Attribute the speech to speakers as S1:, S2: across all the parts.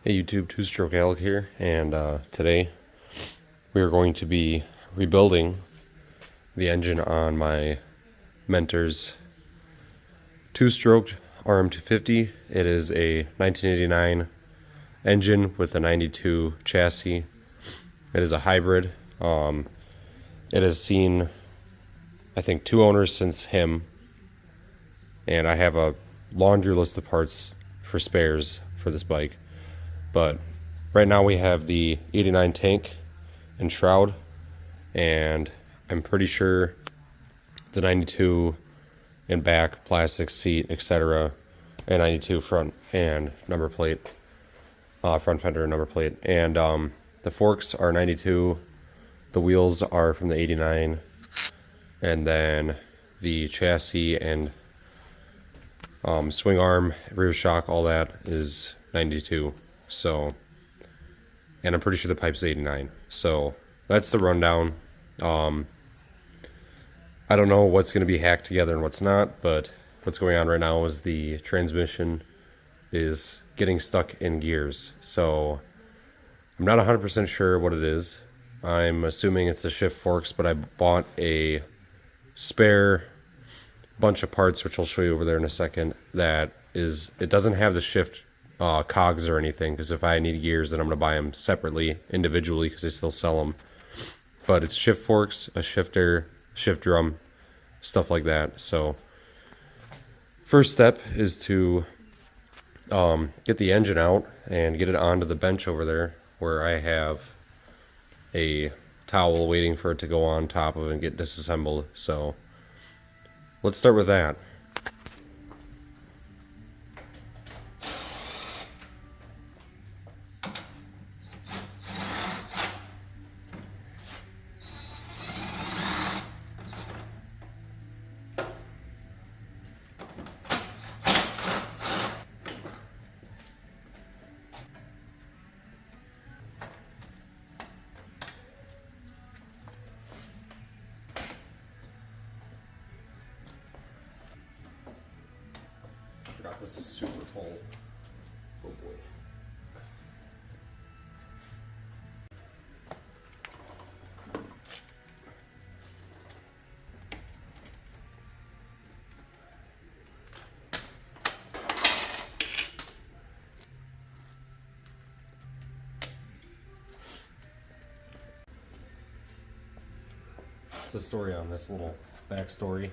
S1: Hey YouTube, Two-Stroke Alec here, and today we are going to be rebuilding the engine on my Mentor's two-stroked Rm250. It is a 1989 engine with a 92 chassis. It is a hybrid. It has seen, I think, 2 owners since him, and I have a laundry list of parts for spares for this bike. But right now we have the 89 tank and shroud, and I'm pretty sure the 92 and back plastic seat, etc., and 92 front and number plate, front fender and number plate, and the forks are 92, the wheels are from the 89, and then the chassis and swing arm, rear shock, all that is 92. So, and I'm pretty sure the pipe's 89. So that's the rundown. I don't know what's going to be hacked together and what's not, but what's going on right now is the transmission is getting stuck in gears. So I'm not 100% sure what it is. I'm assuming it's the shift forks, but I bought a spare bunch of parts, which I'll show you over there in a second, that is, it doesn't have the shift cogs or anything, because if I need gears, then I'm going to buy them separately, individually, because they still sell them. But it's shift forks, a shifter, shift drum, stuff like that. So first step is to get the engine out and get it onto the bench over there, where I have a towel waiting for it to go on top of and get disassembled. So let's start with that. This is super full. Oh boy. It's a story on this little backstory.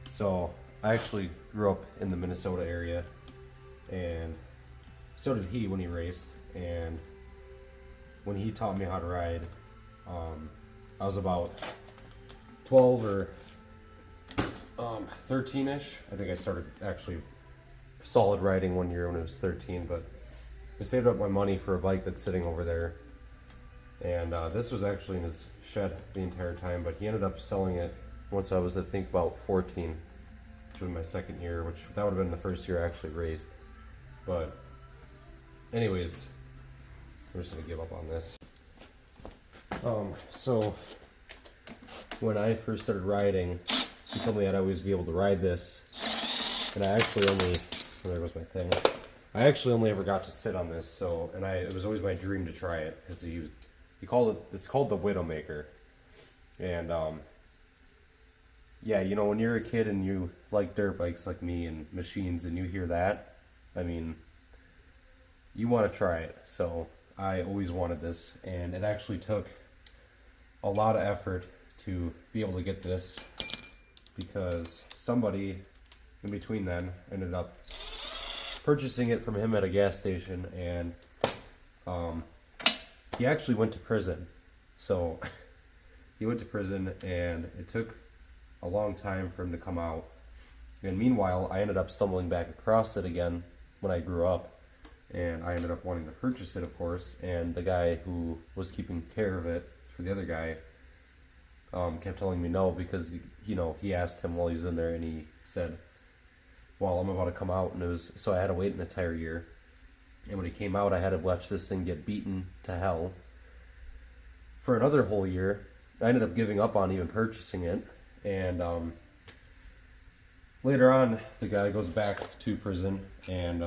S1: So I actually grew up in the Minnesota area, and so did he when he raced. And when he taught me how to ride, I was about 12 or 13-ish. I think I started actually solid riding one year when I was 13, but I saved up my money for a bike that's sitting over there. And this was actually in his shed the entire time, but he ended up selling it once I was, I think, about 14. In my second year, which that would have been the first year I actually raced. But anyways, I'm just gonna give up on this. So when I first started riding, he told me I'd always be able to ride this, and I actually only, there goes my thing, I actually only ever got to sit on this. So, and it was always my dream to try it, because he called it, it's called the Widowmaker. And yeah, you know, when you're a kid and you like dirt bikes like me and machines, and you hear that, I mean, you want to try it. So I always wanted this, and it actually took a lot of effort to be able to get this, because somebody in between then ended up purchasing it from him at a gas station, and he actually went to prison. So he went to prison, and it took a long time for him to come out. And meanwhile, I ended up stumbling back across it again when I grew up, and I ended up wanting to purchase it, of course. And the guy who was keeping care of it for the other guy kept telling me no, because, you know, he asked him while he was in there, and he said, well, I'm about to come out. And it was, so I had to wait an entire year. And when he came out, I had to watch this thing get beaten to hell for another whole year. I ended up giving up on even purchasing it. And later on, the guy goes back to prison, and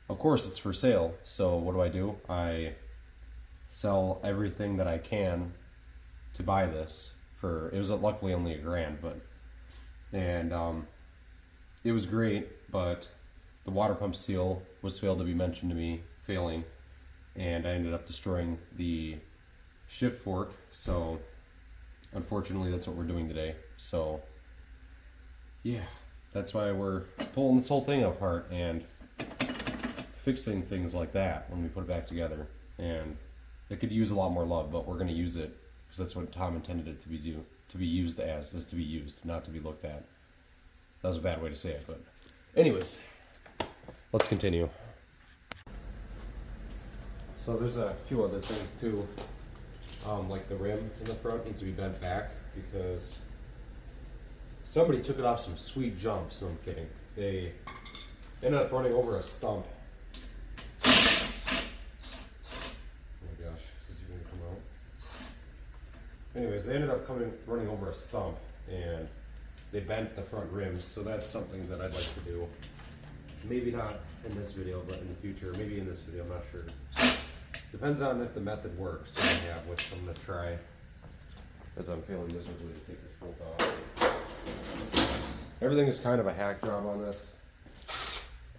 S1: of course it's for sale. So what do? I sell everything that I can to buy this for, it was luckily only $1,000, but, and it was great, but the water pump seal was failed to be mentioned to me, failing, and I ended up destroying the shift fork. So unfortunately that's what we're doing today. So yeah, that's why we're pulling this whole thing apart and fixing things like that when we put it back together. And it could use a lot more love, but we're going to use it because that's what Tom intended it to be used as, is to be used, not to be looked at. That was a bad way to say it, but anyways, let's continue. So there's a few other things too, like the rim in the front needs to be bent back because somebody took it off some sweet jumps. No, I'm kidding. They ended up running over a stump. Oh my gosh, is this even gonna come out? Anyways, they ended up running over a stump and they bent the front rims, so that's something that I'd like to do. Maybe not in this video, but in the future. Maybe in this video, I'm not sure. Depends on if the method works. So yeah, which I'm gonna try, as I'm failing miserably to take this bolt off. Everything is kind of a hack job on this,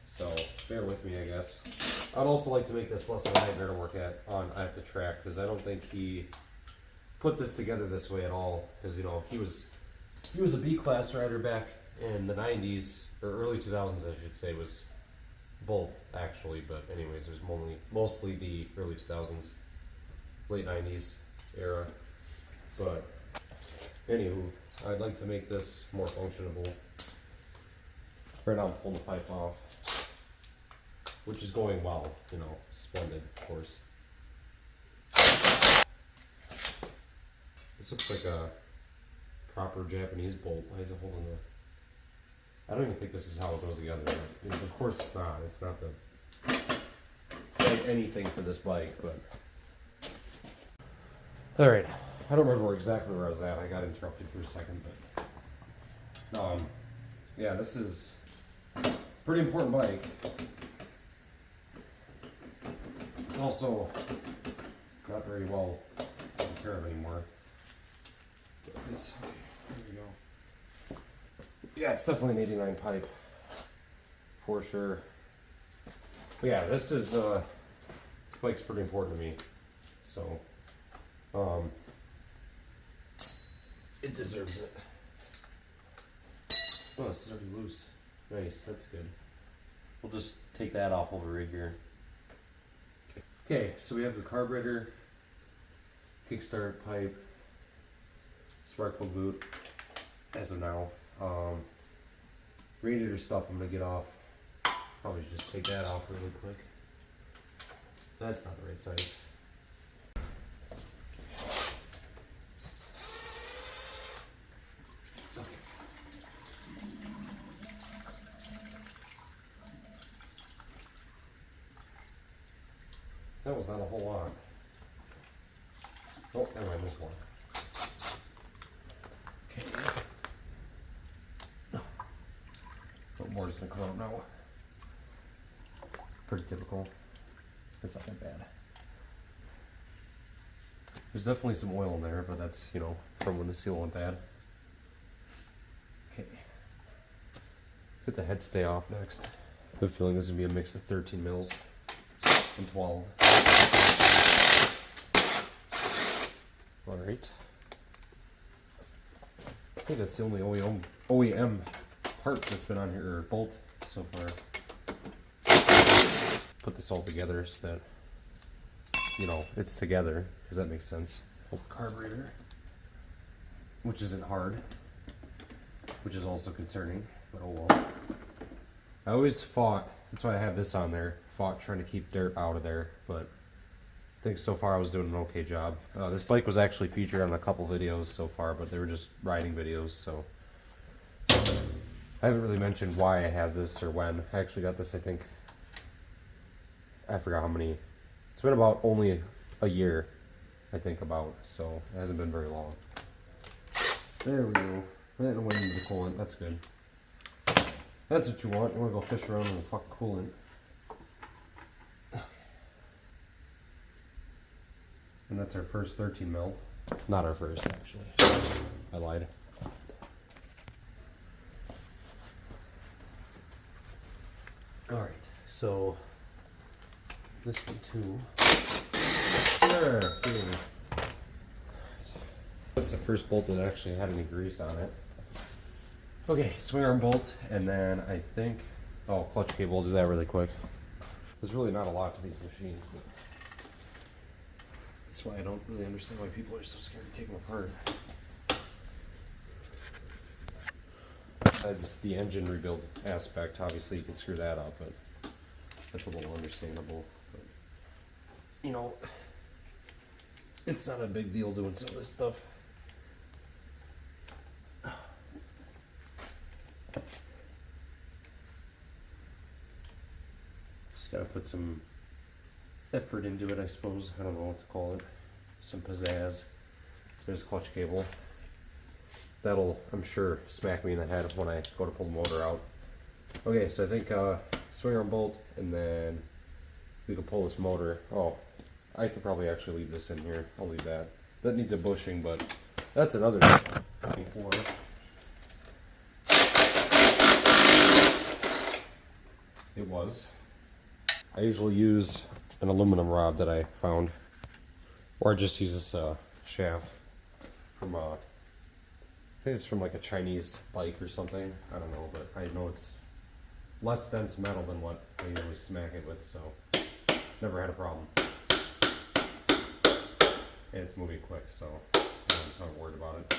S1: so bear with me, I guess. I'd also like to make this less of a nightmare to work at the track, because I don't think he put this together this way at all. Because you know he was a B-class rider back in the 90s, or early 2000s I should say. Was both actually, but anyways, it was mostly the early 2000s, late 90s era. But anywho, I'd like to make this more functionable. Right now I'm pulling the pipe off, which is going well, you know, splendid, of course. This looks like a proper Japanese bolt. Why is it holding the... I don't even think this is how it goes together. But, you know, of course it's not. It's not anything for this bike, but... Alright, I don't remember exactly where I was at. I got interrupted for a second, but... yeah, this is a pretty important bike. It's also not very well taken care of anymore. This, okay, there we go. Yeah, it's definitely an 89 pipe, for sure. But yeah, this bike's pretty important to me, so it deserves it. Oh, this is already loose. Nice, that's good. We'll just take that off over right here. Okay, so we have the carburetor, kickstart pipe, spark plug boot, as of now. Radiator stuff I'm gonna get off. Probably just take that off really quick. That's not the right size. Okay. That was not a whole lot. Oh, never mind, there's more. Okay. More is gonna come out now. Pretty typical. It's not that bad. There's definitely some oil in there, but that's, you know, from when the seal went bad. Okay. Get the head stay off next. I have a feeling this is gonna be a mix of 13 mils and 12. Alright. I think that's the only OEM part that's been on here, or bolt, so far. Put this all together so that, you know, it's together. Does that make sense? Hold the carburetor, which isn't hard, which is also concerning, but oh well. I always fought, that's why I have this on there, fought trying to keep dirt out of there, but I think so far I was doing an okay job. This bike was actually featured on a couple videos so far, but they were just riding videos, so I haven't really mentioned why I have this or when. I actually got this, I think, I forgot how many. It's been about only a year, I think, about, so it hasn't been very long. There we go. Right away into the coolant, that's good. That's what you want. You want to go fish around in the fucking coolant. And that's our first 13 mil. Not our first, actually. I lied. Alright, so this one too. There, that's the first bolt that actually had any grease on it. Okay, swing arm bolt, and then I think, oh, clutch cable, I'll do that really quick. There's really not a lot to these machines, but that's why I don't really understand why people are so scared to take them apart. Besides the engine rebuild aspect, obviously you can screw that up, but that's a little understandable. But, you know, it's not a big deal doing some of this stuff. Just gotta put some effort into it, I suppose. I don't know what to call it. Some pizzazz. There's a clutch cable. That'll, I'm sure, smack me in the head when I go to pull the motor out. Okay, so I think swing arm bolt, and then we can pull this motor. Oh, I could probably actually leave this in here. I'll leave that. That needs a bushing, but that's another thing for it. It was. I usually use an aluminum rod that I found, or I just use this shaft from I think it's from like a Chinese bike or something. I don't know, but I know it's less dense metal than what I usually smack it with, so never had a problem. And it's moving quick, so I'm not worried about it.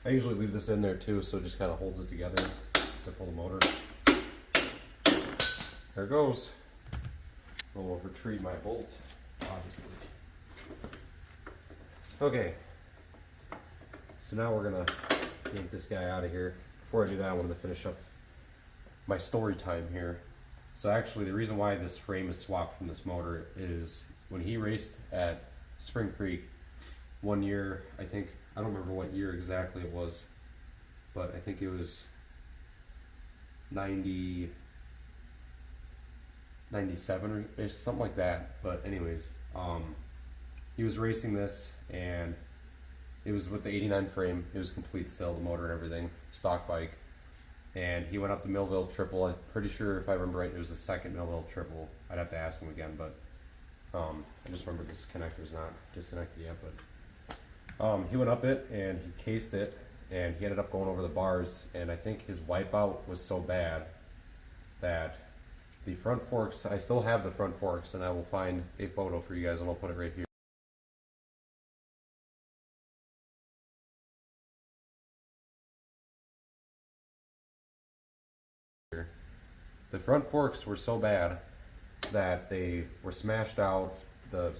S1: I usually leave this in there too, so it just kind of holds it together as I pull the motor. There it goes. We'll retrieve my bolt, obviously. Okay. So now we're gonna yank this guy out of here. Before I do that, I wanted to finish up my story time here. So actually, the reason why this frame is swapped from this motor is when he raced at Spring Creek one year, I think, I don't remember what year exactly it was, but I think it was 97 or something like that. But anyways, he was racing this, and it was with the 89 frame. It was complete still, the motor and everything, stock bike. And he went up the Millville Triple. I'm pretty sure, if I remember right, it was the second Millville Triple. I'd have to ask him again, but I just remember this connector's not disconnected yet. But he went up it and he cased it, and he ended up going over the bars. And I think his wipeout was so bad that the front forks, I still have the front forks, and I will find a photo for you guys, and I'll put it right here. The front forks were so bad that they were smashed out. The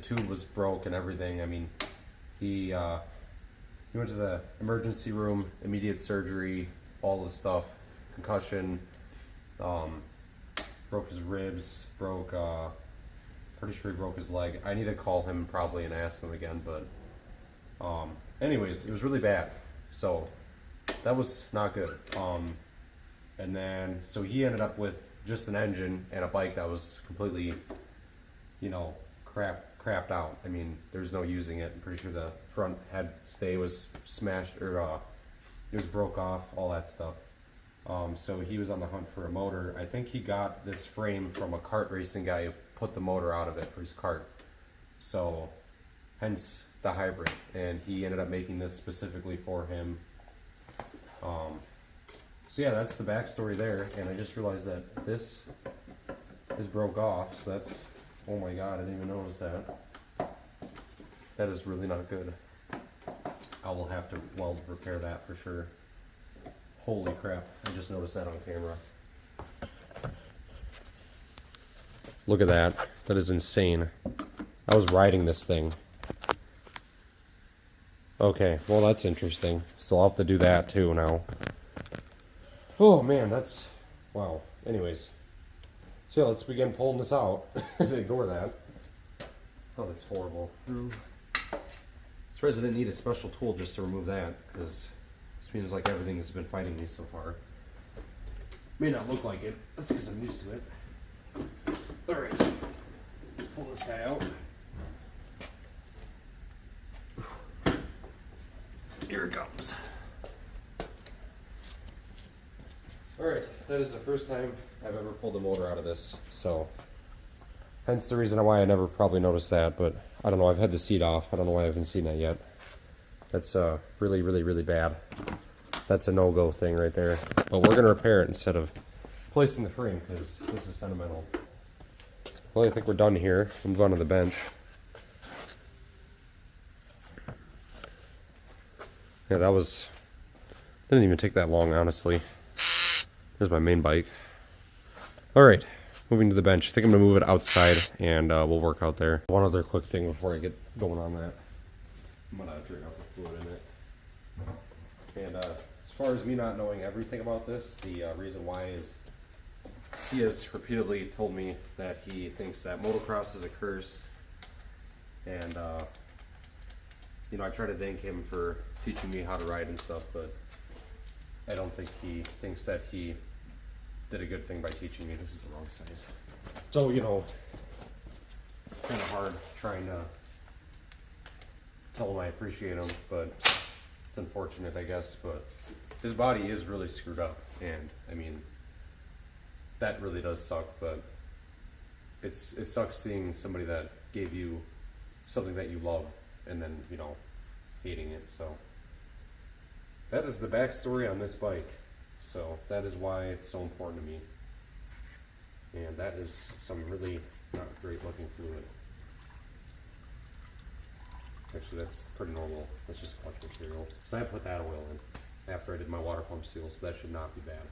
S1: tube was broke and everything. I mean, he went to the emergency room, immediate surgery, all the stuff, concussion, broke his ribs, pretty sure he broke his leg. I need to call him probably and ask him again, but anyways, it was really bad. So that was not good. And then, so he ended up with just an engine and a bike that was completely, crapped out. I mean, there's no using it. I'm pretty sure the front head stay was smashed, or it was broke off, all that stuff. So he was on the hunt for a motor. I think he got this frame from a kart racing guy who put the motor out of it for his kart. So, hence the hybrid. And he ended up making this specifically for him. So yeah, that's the backstory there, and I just realized that this is broke off, so that's, oh my god, I didn't even notice that. That is really not good. I will have to weld repair that for sure. Holy crap, I just noticed that on camera. Look at that, that is insane. I was riding this thing. Okay, well that's interesting, so I'll have to do that too now. Oh man, that's, wow. Anyways, so yeah, let's begin pulling this out. Ignore that. Oh, that's horrible. Surprised I didn't need a special tool just to remove that, because it seems like everything has been fighting me so far. May not look like it. That's because I'm used to it. Alright. pull this guy out. Here it comes. Alright, that is the first time I've ever pulled a motor out of this, so hence the reason why I never probably noticed that, but I don't know, I've had the seat off. I don't know why I haven't seen that yet. That's really, really, really bad. That's a no-go thing right there. But we're going to repair it instead of placing the frame, because this is sentimental. Well, I think we're done here. Move on to the bench. Yeah, didn't even take that long, honestly. There's my main bike. Alright, moving to the bench. I think I'm going to move it outside, and we'll work out there. One other quick thing before I get going on that. I'm going to drain out the fluid in it. And as far as me not knowing everything about this, the reason why is he has repeatedly told me that he thinks that motocross is a curse. And, you know, I try to thank him for teaching me how to ride and stuff, but I don't think he thinks that he did a good thing by teaching me. This is the wrong size. So, you know, it's kind of hard trying to tell him I appreciate him, but it's unfortunate, I guess. But his body is really screwed up, and I mean, that really does suck, but it sucks seeing somebody that gave you something that you love and then, you know, hating it. So that is the backstory on this bike. So that is why it's so important to me. And that is some really not great looking fluid. Actually, that's pretty normal. That's just clutch material. So I put that oil in after I did my water pump seal, so that should not be bad.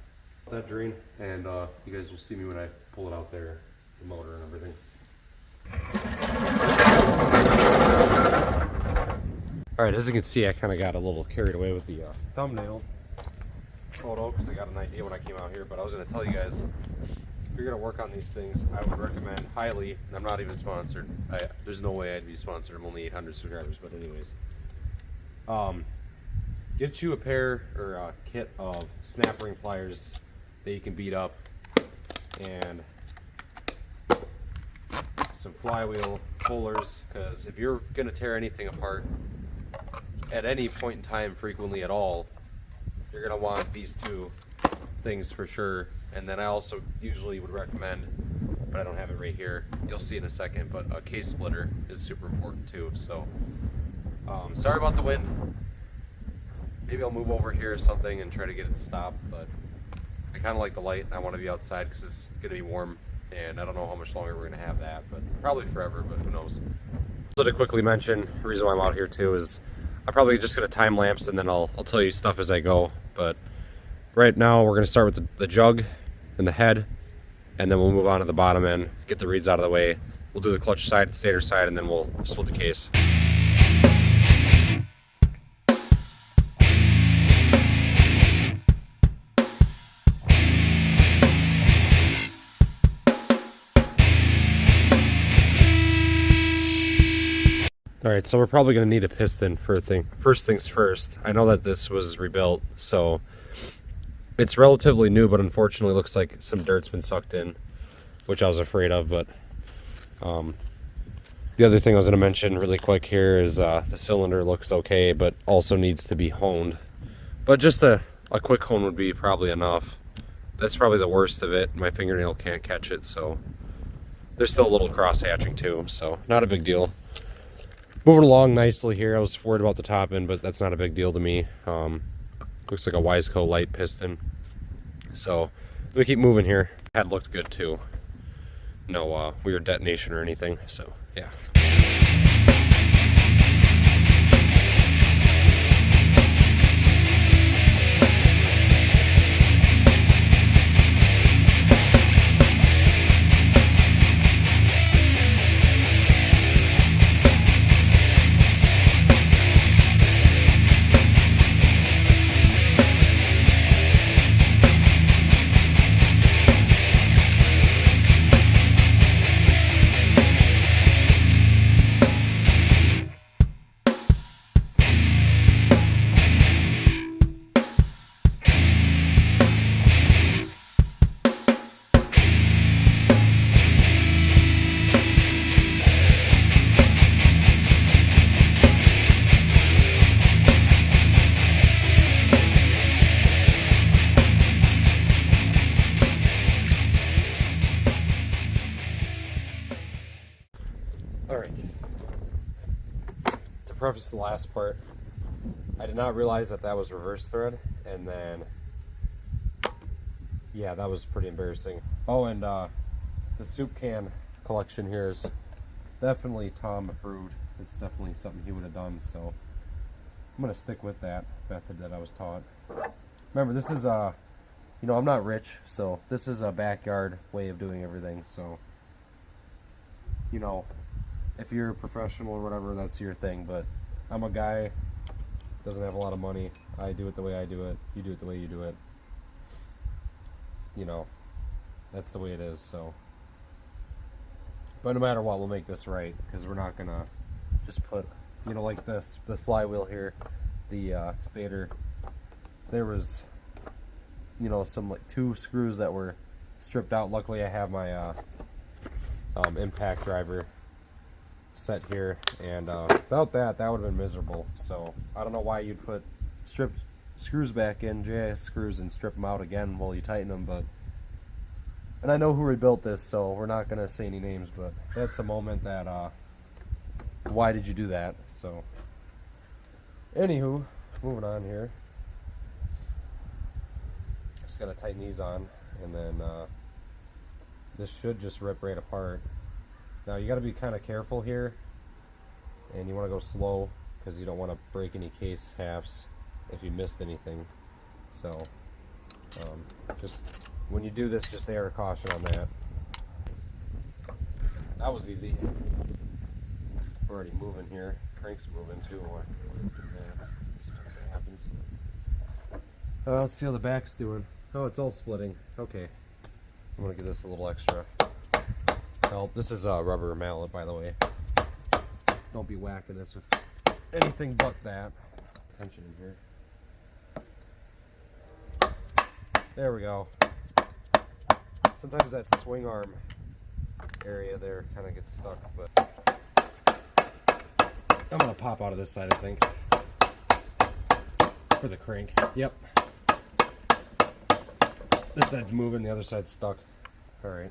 S1: That drain, and you guys will see me when I pull it out there, the motor and everything. Alright, as you can see, I kind of got a little carried away with the thumbnail photo because I got an idea when I came out here, but I was going to tell you guys, if you're going to work on these things, I would recommend highly, and I'm not even sponsored. There's no way I'd be sponsored. I'm only 800 subscribers, but anyways. Get you a pair or a kit of snap ring pliers that you can beat up, and some flywheel pullers, because if you're going to tear anything apart at any point in time, frequently at all, you're going to want these two things for sure. And then I also usually would recommend, but I don't have it right here, you'll see in a second, but a case splitter is super important too. So sorry about the wind. Maybe I'll move over here or something and try to get it to stop, but I kind of like the light and I want to be outside because it's going to be warm, and I don't know how much longer we're going to have that, but probably forever, but who knows. So to quickly mention, the reason why I'm out here too is I'm probably just going to time lapse, and then I'll tell you stuff as I go. But right now we're going to start with the jug and the head, and then we'll move on to the bottom end, get the reeds out of the way. We'll do the clutch side, stator side, and then we'll split the case. Alright, so we're probably going to need a piston first things first. I know that this was rebuilt, so it's relatively new, but unfortunately looks like some dirt's been sucked in, which I was afraid of. But the other thing I was going to mention really quick here is the cylinder looks okay, but also needs to be honed. But just a quick hone would be probably enough. That's probably the worst of it. My fingernail can't catch it, so there's still a little cross hatching too, so not a big deal. Moving along nicely here. I was worried about the top end, but that's not a big deal to me. Looks like a Wiseco light piston. So we keep moving here. Head looked good too. No weird detonation or anything. So yeah. preface the last part. I did not realize that that was reverse thread, and then yeah, that was pretty embarrassing. Oh, and the soup can collection here is definitely Tom approved. It's definitely something he would have done, so I'm gonna stick with that method that I was taught. Remember, this is you know, I'm not rich, so this is a backyard way of doing everything. So, you know, if you're a professional or whatever, that's your thing. But I'm a guy, doesn't have a lot of money. I do it the way I do it. You do it the way you do it. You know, that's the way it is. So, but no matter what, we'll make this right, because we're not gonna just put, you know, like this, the flywheel here, the stator. There was, you know, some like 2 screws that were stripped out. Luckily I have my impact driver set here, and without that would have been miserable. So I don't know why you'd put stripped screws back in, JIS screws, and strip them out again while you tighten them. But, and I know who rebuilt this, so we're not gonna say any names, but that's a moment that why did you do that? So anywho, moving on here. Just gotta tighten these on, and then this should just rip right apart. Now you gotta be kind of careful here, and you want to go slow, because you don't want to break any case halves if you missed anything. So just when you do this, just err caution on that. That was easy. We're already moving here. Crank's moving too. What is it doing there? Sometimes that happens. Let's see how the back's doing. Oh, it's all splitting. Okay. I'm gonna give this a little extra help. This is a rubber mallet, by the way. Don't be whacking this with anything but that. Tension in here. There we go. Sometimes that swing arm area there kind of gets stuck, but I'm gonna pop out of this side, I think, for the crank. Yep. This side's moving, the other side's stuck. Alright.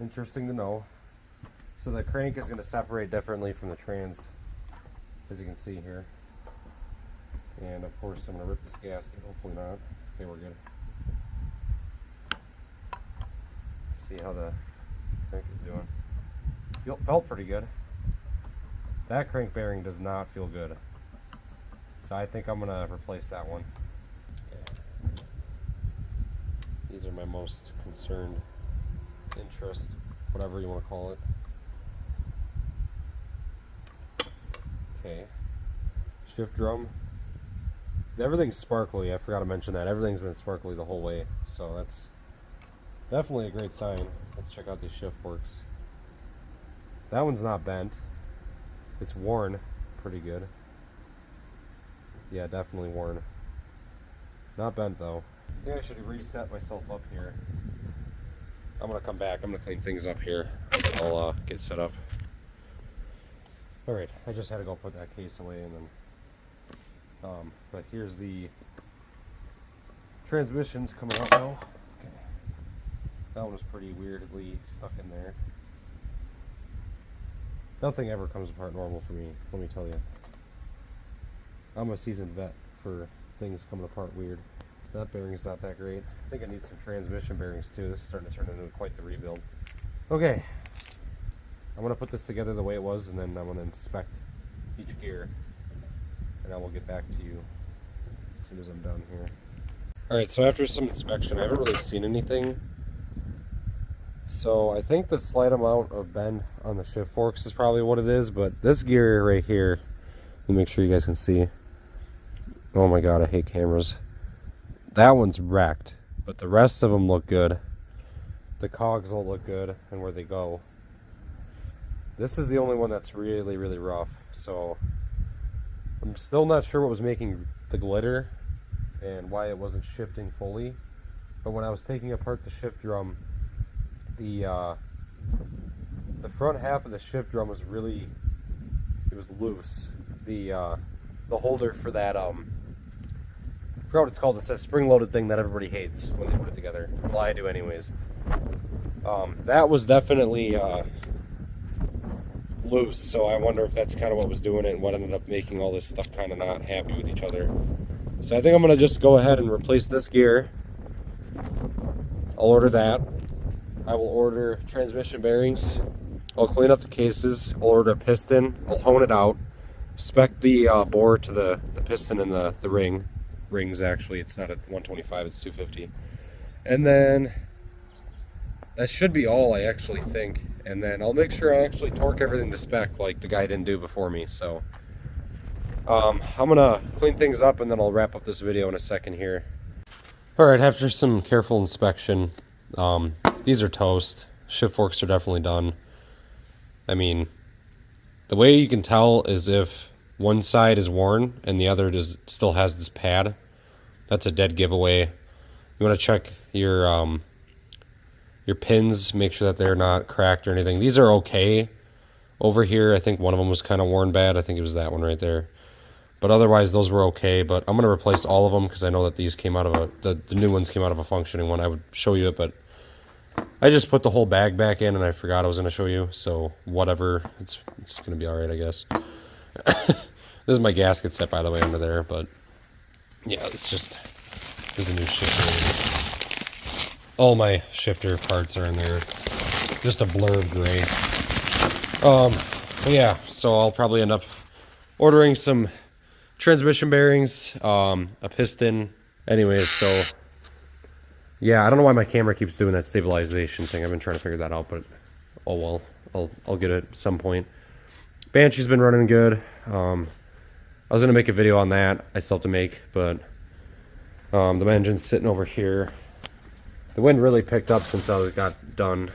S1: Interesting to know. So the crank is going to separate differently from the trans, as you can see here. And of course I'm going to rip this gasket, hopefully not. Okay, we're good. Let's see how the crank is doing. Felt pretty good. That crank bearing does not feel good. So I think I'm going to replace that one. These are my most concerned interest, whatever you want to call it. Okay. Shift drum. Everything's sparkly. I forgot to mention that. Everything's been sparkly the whole way. So that's definitely a great sign. Let's check out these shift forks. That one's not bent. It's worn pretty good. Yeah, definitely worn. Not bent though. I think I should reset myself up here. I'm gonna come back. I'm gonna clean things up here. I'll get set up. Alright, I just had to go put that case away, and then but here's the transmissions coming out now. Okay. That one was pretty weirdly stuck in there. Nothing ever comes apart normal for me, let me tell you. I'm a seasoned vet for things coming apart weird. That bearing's not that great. I think I need some transmission bearings too. This is starting to turn into quite the rebuild. Okay, I'm gonna put this together the way it was, and then I'm gonna inspect each gear, and I will get back to you as soon as I'm done here. Alright, so after some inspection, I haven't really seen anything. So I think the slight amount of bend on the shift forks is probably what it is, but this gear right here, let me make sure you guys can see. Oh my god, I hate cameras. That one's wrecked, but the rest of them look good. The cogs all look good, and where they go. This is the only one that's really, really rough. So I'm still not sure what was making the glitter and why it wasn't shifting fully. But when I was taking apart the shift drum, the front half of the shift drum was really, it was loose. The holder for that I forgot what it's called. It's that spring-loaded thing that everybody hates when they put it together. Well, I do anyways. That was definitely loose, so I wonder if that's kind of what was doing it and what ended up making all this stuff kind of not happy with each other. So I think I'm going to just go ahead and replace this gear. I'll order that. I will order transmission bearings. I'll clean up the cases. I'll order a piston. I'll hone it out. Spec the bore to the piston and the rings. Actually, it's not at 125, it's 250. And then that should be all, I actually think. And then I'll make sure I actually torque everything to spec like the guy didn't do before me. So I'm gonna clean things up and then I'll wrap up this video in a second here. Alright, after some careful inspection, these are toast. Shift forks are definitely done. I mean, the way you can tell is if one side is worn and the other still has this pad. That's a dead giveaway. You want to check your pins, make sure that they're not cracked or anything. These are okay. Over here, I think one of them was kind of worn bad. I think it was that one right there. But otherwise, those were okay. But I'm going to replace all of them because I know that these came out of the new ones came out of a functioning one. I would show you it, but I just put the whole bag back in and I forgot I was going to show you. So whatever, it's going to be all right, I guess. This is my gasket set, by the way, under there. But yeah, there's a new shifter. All my shifter parts are in there. Just a blur of gray. But yeah, so I'll probably end up ordering some transmission bearings, a piston. Anyways, so yeah, I don't know why my camera keeps doing that stabilization thing. I've been trying to figure that out, but oh well, I'll get it at some point. Banshee's been running good. I was gonna make a video on that. I still have to make, but the engine's sitting over here. The wind really picked up since I got done.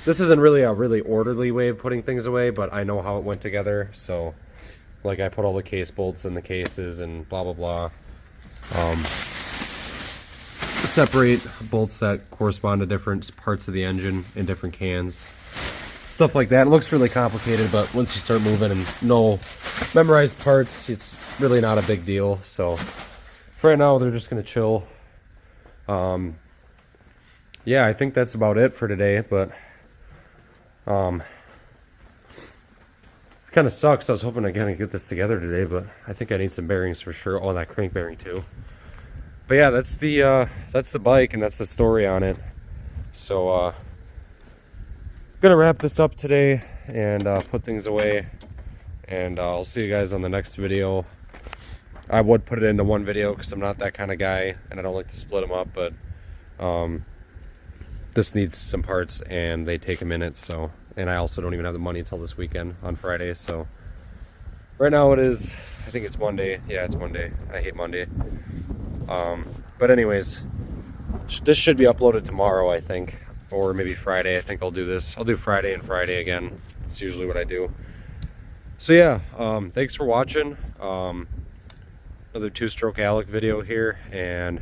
S1: This isn't really a really orderly way of putting things away, but I know how it went together. So, like, I put all the case bolts in the cases and blah blah blah. Separate bolts that correspond to different parts of the engine in different cans. Stuff like that. It looks really complicated, but once you start moving and know memorized parts, it's really not a big deal. So, for right now, they're just gonna chill. Yeah, I think that's about it for today, but kind of sucks. I was hoping to kind of get this together today, but I think I need some bearings for sure. Oh, that crank bearing too. But yeah, that's the bike and that's the story on it. So I'm gonna wrap this up today and put things away, and I'll see you guys on the next video. I would put it into one video because I'm not that kind of guy and I don't like to split them up, but this needs some parts and they take a minute. So, and I also don't even have the money until this weekend on Friday. So right now it is, I think it's Monday. Yeah, it's Monday. I hate Monday. But anyways, this should be uploaded tomorrow, I think, or maybe Friday. I think I'll do this. I'll do Friday and Friday again. It's usually what I do. So yeah, thanks for watching. Another two-stroke Alec video here, and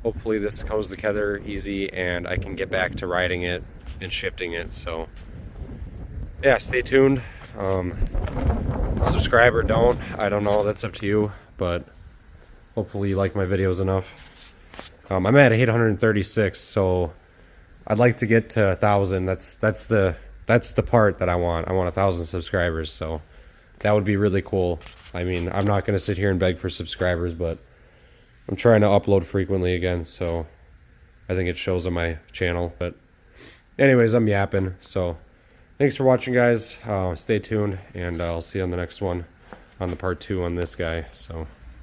S1: hopefully this comes together easy and I can get back to riding it and shifting it. So yeah, stay tuned. Subscribe or don't, I don't know, that's up to you, but hopefully you like my videos enough. I'm at 836, so I'd like to get to 1,000. That's the part that I want. I want 1,000 subscribers, so that would be really cool. I mean, I'm not going to sit here and beg for subscribers, but I'm trying to upload frequently again, so I think it shows on my channel. But anyways, I'm yapping, so thanks for watching, guys. Stay tuned, and I'll see you on the next one, on the part 2 on this guy. So